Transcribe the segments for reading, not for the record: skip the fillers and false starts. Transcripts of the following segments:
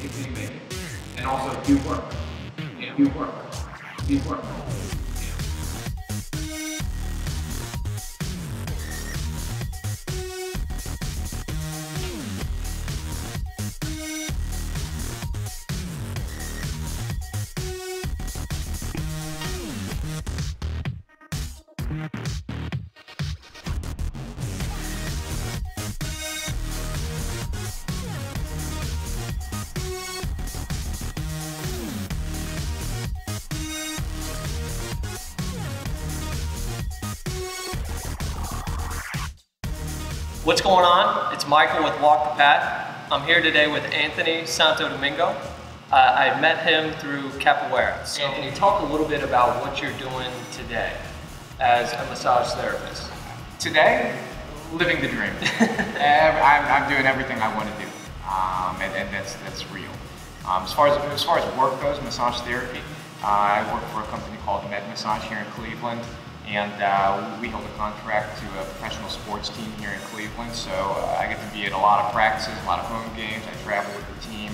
it till you make it. And also do work. Yeah. Do work. Do work. What's going on? It's Michael with WalkthePath. I'm here today with Anthony Santo Domingo. I met him through Capoeira. So Anthony, talk a little bit about what you're doing today as a massage therapist. Today, living the dream. I'm doing everything I want to do, and that's real. As far as work goes, massage therapy, I work for a company called Med Massage here in Cleveland. And we hold a contract to a professional sports team here in Cleveland, so I get to be at a lot of practices, a lot of home games. I travel with the team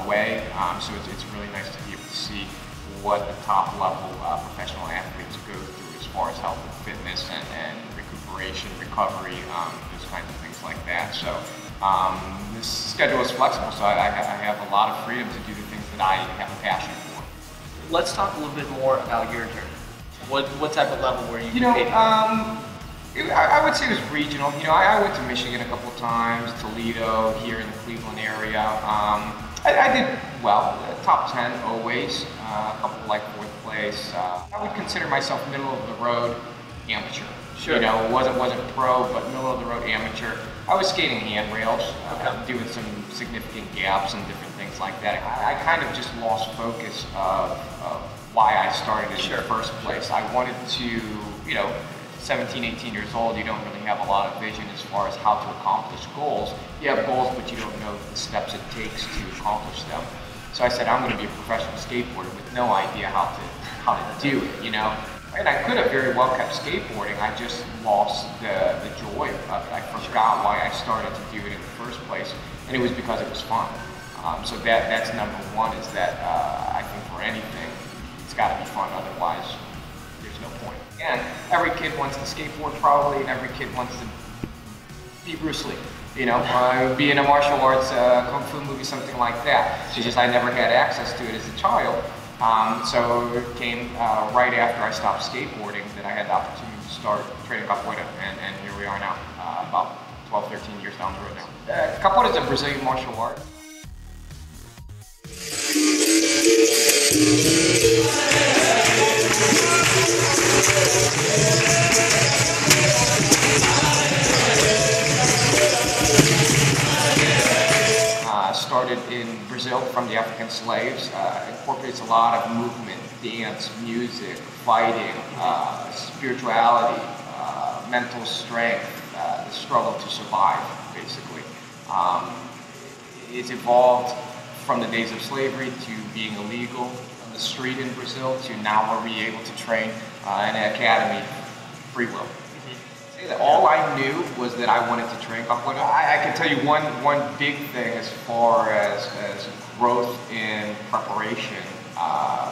away, so it's really nice to be able to see what the top level professional athletes go through as far as health and fitness and recuperation, recovery, those kinds of things like that. So this schedule is flexible, so I have a lot of freedom to do the things that I have a passion for. Let's talk a little bit more about your journey. What type of level were you? I would say it was regional. I went to Michigan a couple of times, Toledo, here in the Cleveland area. I did well, top 10 always, a couple like fourth place. I would consider myself middle of the road amateur. Sure. Wasn't pro, but middle of the road amateur. I was skating handrails, doing some significant gaps and different things like that. I kind of just lost focus of why I started in the first place. I wanted to, 17, 18 years old, you don't really have a lot of vision as far as how to accomplish goals. You have goals, but you don't know the steps it takes to accomplish them. So I said, I'm going to be a professional skateboarder with no idea how to do it, And I could have very well kept skateboarding, I just lost the joy of it. I forgot why I started to do it in the first place, and it was because it was fun. So that's number one, is that I think for anything, it's got to be fun, otherwise there's no point. And every kid wants to skateboard probably, and every kid wants to be Bruce Lee, be in a martial arts, kung fu movie, something like that. It's just I never had access to it as a child. So it came right after I stopped skateboarding that I had the opportunity to start training capoeira, and here we are now, about 12, 13 years down the road now. Capoeira is a Brazilian martial art. Started in Brazil from the African slaves. Incorporates a lot of movement, dance, music, fighting, spirituality, mental strength, the struggle to survive, basically. It's evolved from the days of slavery to being illegal on the street in Brazil to now where we're able to train in an academy, free will. All I knew was that I wanted to train capoeira. I can tell you one big thing as far as growth in preparation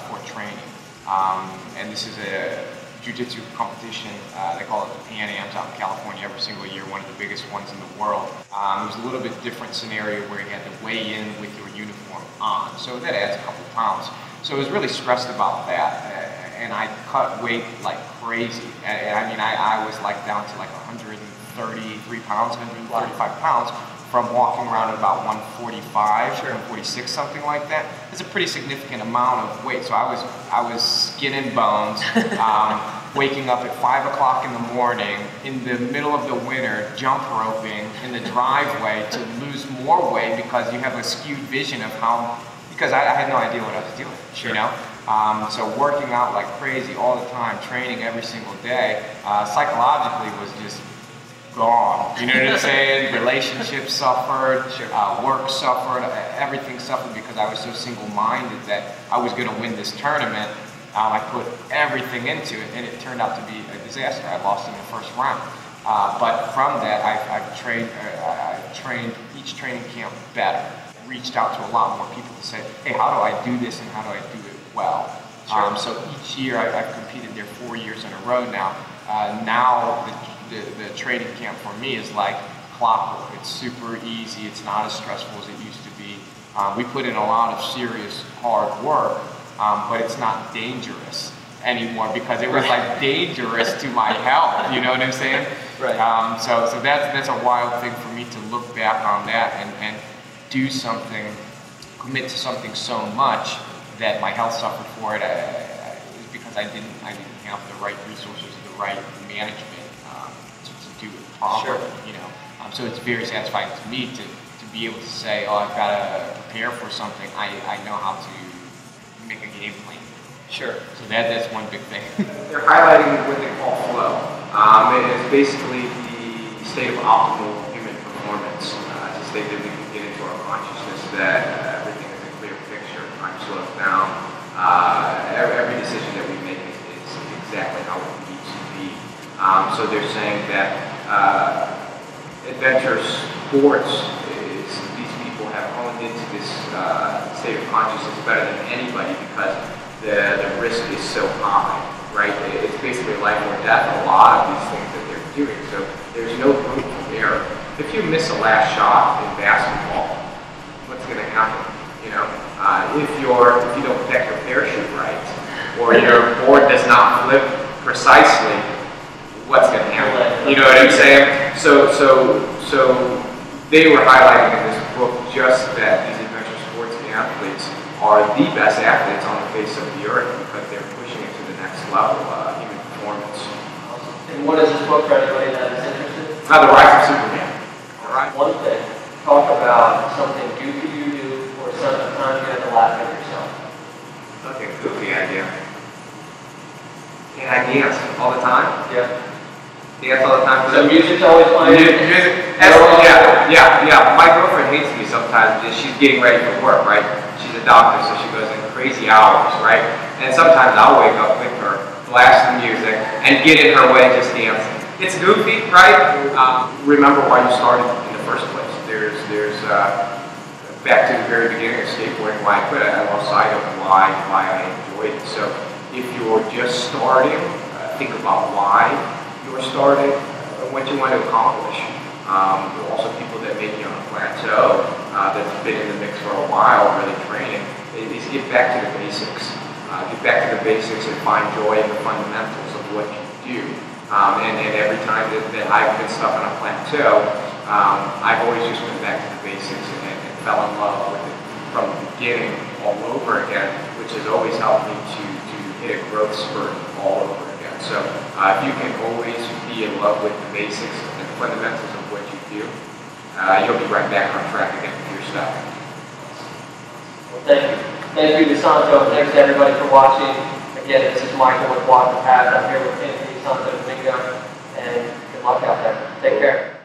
for training. And this is a jiu-jitsu competition. They call it the Pan Ams out in California every single year, one of the biggest ones in the world. It was a little bit different scenario where you had to weigh in with your uniform on. So that adds a couple pounds. So I was really stressed about that. And I cut weight like crazy. I was like down to like 133 pounds, 135 pounds from walking around at about 145, 146, something like that. It's a pretty significant amount of weight. So I was skin and bones, waking up at 5 o'clock in the morning in the middle of the winter, jump roping in the driveway to lose more weight because you have a skewed vision of because I had no idea what I was doing, So working out like crazy all the time, training every single day, psychologically was just gone. You know what I'm saying? Relationships suffered, work suffered, everything suffered because I was so single-minded that I was going to win this tournament. I put everything into it, and it turned out to be a disaster. I lost in the first round. But from that, I've trained each training camp better. reached out to a lot more people to say, hey, how do I do this and how do I do it well? Sure. So each year I've competed there 4 years in a row now. Now the training camp for me is like clockwork. It's super easy. It's not as stressful as it used to be. We put in a lot of serious hard work, but it's not dangerous anymore because it was like dangerous to my health. You know what I'm saying? Right. So that's a wild thing for me to look back on that and do something, commit to something so much that my health suffered for it. Because I didn't have the right resources, the right management to do it properly. Sure. You know, so it's very satisfying to me to be able to say, oh, I've got to prepare for something. I know how to make a game plan. Sure. So that's one big thing. They're highlighting what they call flow. It's basically the state of optimal human performance. It's a state that we can get into our consciousness that everything is a clear picture. Time slows down. Every decision that we make is exactly how it needs to be. So they're saying that adventure sports is these people have honed into this state of consciousness better than anybody because the risk is so high, right? It's basically life or death, a lot of these things that they're doing. So there's no room for error. If you miss a last shot in basketball, what's going to happen? You know, if you don't protect your parachute right, or your board does not flip precisely, what's going to happen? You know what I'm saying? So they were highlighting in this book just that these adventure sports athletes are the best athletes on the face of the earth because they're pushing it to the next level, human performance. And what is this book for anybody that is interested? The Rise of Superman. All right. One thing, talk about something goofy you do or sometimes you have to laugh at yourself. Okay, goofy idea. And I dance all the time. Yeah. Dance all the time. So music's always playing? Music. Yeah. My girlfriend hates me sometimes because she's getting ready for work, right? She's a doctor, so she goes in crazy hours, right? And sometimes I'll wake up with her, blast the music, and get in her way just dancing. It's goofy, right? Remember why you started in the first place. There's back to the very beginning of skateboarding, why I quit. I lost sight of why I enjoyed it. So if you're just starting, think about why you're starting and what you want to accomplish. There are also people that may be on a plateau that's been in the mix for a while, really training. Is get back to the basics. Get back to the basics and find joy in the fundamentals of what you do. And every time that I've been stuck on a plateau, I've always just went back to the basics and fell in love with it from the beginning all over again, which has always helped me to hit a growth spurt all over again. So if you can always be in love with the basics and the fundamentals of what you do, you'll be right back on track again with your stuff. Well, thank you. Thank you to Santo, and thanks to everybody for watching. Again, this is Michael with WalkthePath. I'm here with Santo Domingo, and good luck out there. Take care.